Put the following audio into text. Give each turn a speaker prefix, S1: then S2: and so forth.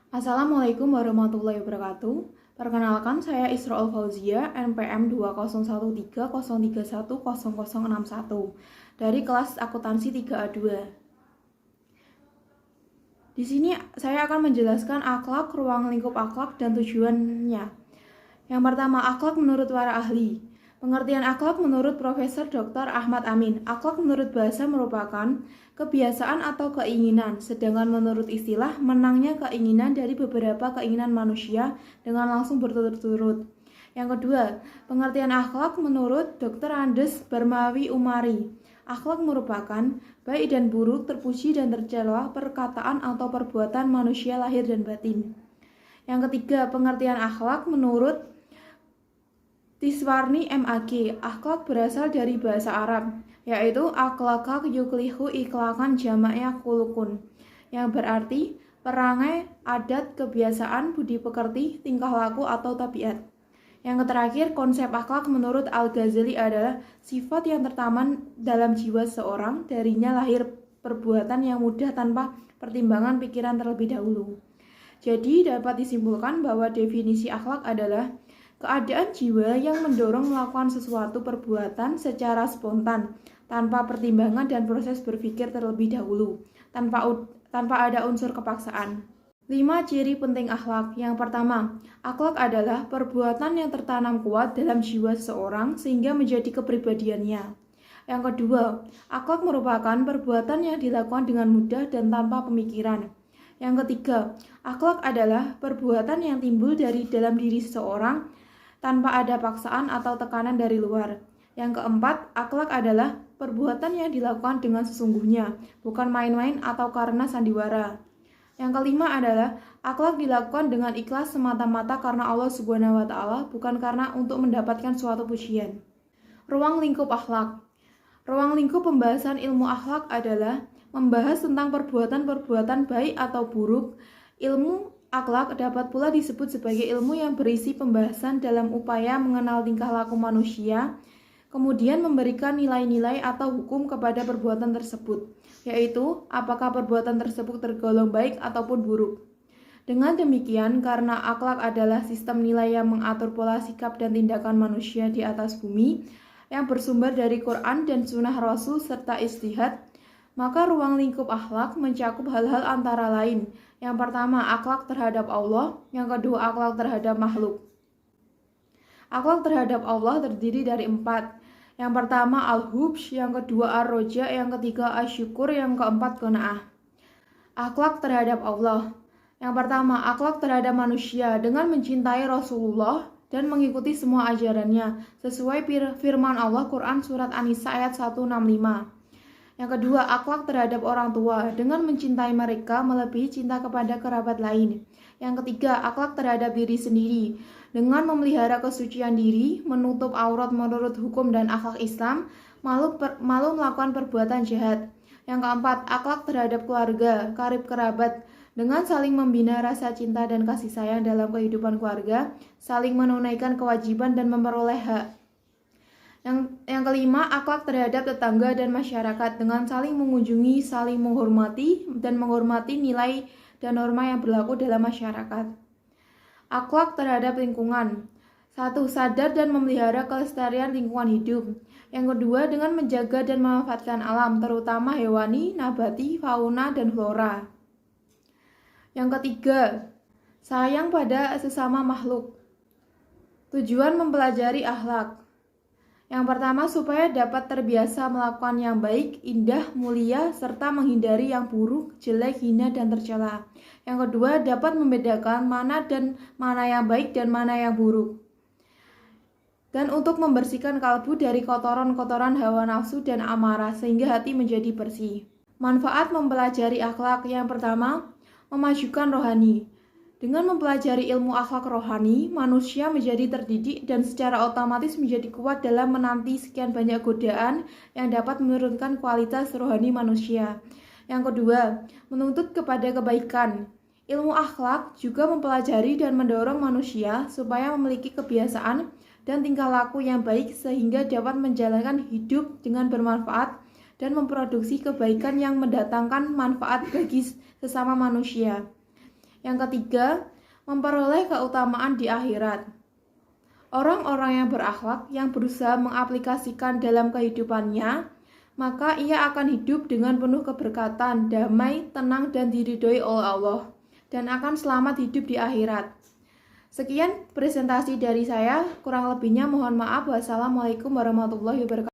S1: Assalamualaikum warahmatullahi wabarakatuh. Perkenalkan, saya Isro'ul Fauzia, NPM 20130310310061 dari kelas akuntansi 3A2. Di sini saya akan menjelaskan akhlak, ruang lingkup akhlak, dan tujuannya. Yang pertama, akhlak menurut para ahli. Pengertian akhlak menurut Profesor Dr. Ahmad Amin. Akhlak menurut bahasa merupakan kebiasaan atau keinginan, sedangkan menurut istilah menangnya keinginan dari beberapa keinginan manusia dengan langsung berturut-turut. Yang kedua, pengertian akhlak menurut Dr. Andes Barmawi Umari. Akhlak merupakan baik dan buruk, terpuji dan tercela, perkataan atau perbuatan manusia lahir dan batin. Yang ketiga, pengertian akhlak menurut Tiswarni MAG. Akhlak berasal dari bahasa Arab, yaitu akhlakak yuklihu ikhlakan jamaknya kulukun, yang berarti perangai, adat, kebiasaan, budi pekerti, tingkah laku atau tabiat. Yang terakhir, konsep akhlak menurut Al-Ghazali adalah sifat yang tertanam dalam jiwa seorang, darinya lahir perbuatan yang mudah tanpa pertimbangan pikiran terlebih dahulu. Jadi dapat disimpulkan bahwa definisi akhlak adalah keadaan jiwa yang mendorong melakukan sesuatu perbuatan secara spontan, tanpa pertimbangan dan proses berpikir terlebih dahulu, tanpa ada unsur kepaksaan. 5 ciri penting akhlak. Yang pertama, akhlak adalah perbuatan yang tertanam kuat dalam jiwa seseorang sehingga menjadi kepribadiannya. Yang kedua, akhlak merupakan perbuatan yang dilakukan dengan mudah dan tanpa pemikiran. Yang ketiga, akhlak adalah perbuatan yang timbul dari dalam diri seseorang tanpa ada paksaan atau tekanan dari luar. Yang keempat, akhlak adalah perbuatan yang dilakukan dengan sesungguhnya, bukan main-main atau karena sandiwara. Yang kelima adalah akhlak dilakukan dengan ikhlas semata-mata karena Allah Subhanahu wa Ta'ala, bukan karena untuk mendapatkan suatu pujian. Ruang lingkup akhlak. Ruang lingkup pembahasan ilmu akhlak adalah membahas tentang perbuatan-perbuatan baik atau buruk. Ilmu akhlak dapat pula disebut sebagai ilmu yang berisi pembahasan dalam upaya mengenal tingkah laku manusia, kemudian memberikan nilai-nilai atau hukum kepada perbuatan tersebut, yaitu apakah perbuatan tersebut tergolong baik ataupun buruk. Dengan demikian, karena akhlak adalah sistem nilai yang mengatur pola sikap dan tindakan manusia di atas bumi, yang bersumber dari Quran dan Sunnah Rasul serta ijtihad, maka ruang lingkup akhlak mencakup hal-hal antara lain. Yang pertama, akhlak terhadap Allah. Yang kedua, akhlak terhadap makhluk. Akhlak terhadap Allah terdiri dari 4. Yang pertama, al-hubs. Yang kedua, ar-roja. Yang ketiga, asyukur. Yang keempat, qanaah. Akhlak terhadap Allah. Yang pertama, akhlak terhadap manusia dengan mencintai Rasulullah dan mengikuti semua ajarannya sesuai firman Allah Quran Surat An-Nisa ayat 165. Yang kedua, akhlak terhadap orang tua dengan mencintai mereka melebihi cinta kepada kerabat lain. Yang ketiga, akhlak terhadap diri sendiri dengan memelihara kesucian diri, menutup aurat menurut hukum dan akhlak Islam, malu melakukan perbuatan jahat. Yang keempat, akhlak terhadap keluarga, karib kerabat dengan saling membina rasa cinta dan kasih sayang dalam kehidupan keluarga, saling menunaikan kewajiban dan memperoleh hak. Yang kelima, akhlak terhadap tetangga dan masyarakat dengan saling mengunjungi, saling menghormati, dan menghormati nilai dan norma yang berlaku dalam masyarakat. Akhlak terhadap lingkungan. 1. Sadar dan memelihara kelestarian lingkungan hidup. Yang kedua, dengan menjaga dan memanfaatkan alam, terutama hewani, nabati, fauna, dan flora. Yang ketiga, sayang pada sesama makhluk. Tujuan mempelajari akhlak. Yang pertama, supaya dapat terbiasa melakukan yang baik, indah, mulia, serta menghindari yang buruk, jelek, hina, dan tercela. Yang kedua, dapat membedakan mana yang baik dan mana yang buruk. Dan untuk membersihkan kalbu dari kotoran-kotoran hawa nafsu dan amarah, sehingga hati menjadi bersih. Manfaat mempelajari akhlak. Yang pertama, memajukan rohani. Dengan mempelajari ilmu akhlak rohani, manusia menjadi terdidik dan secara otomatis menjadi kuat dalam menanti sekian banyak godaan yang dapat menurunkan kualitas rohani manusia. Yang kedua, menuntut kepada kebaikan. Ilmu akhlak juga mempelajari dan mendorong manusia supaya memiliki kebiasaan dan tingkah laku yang baik sehingga dapat menjalankan hidup dengan bermanfaat dan memproduksi kebaikan yang mendatangkan manfaat bagi sesama manusia. Yang ketiga, memperoleh keutamaan di akhirat. Orang-orang yang berakhlak yang berusaha mengaplikasikan dalam kehidupannya, maka ia akan hidup dengan penuh keberkatan, damai, tenang, dan diridhoi oleh Allah, dan akan selamat hidup di akhirat. Sekian presentasi dari saya, kurang lebihnya mohon maaf. Wassalamualaikum warahmatullahi wabarakatuh.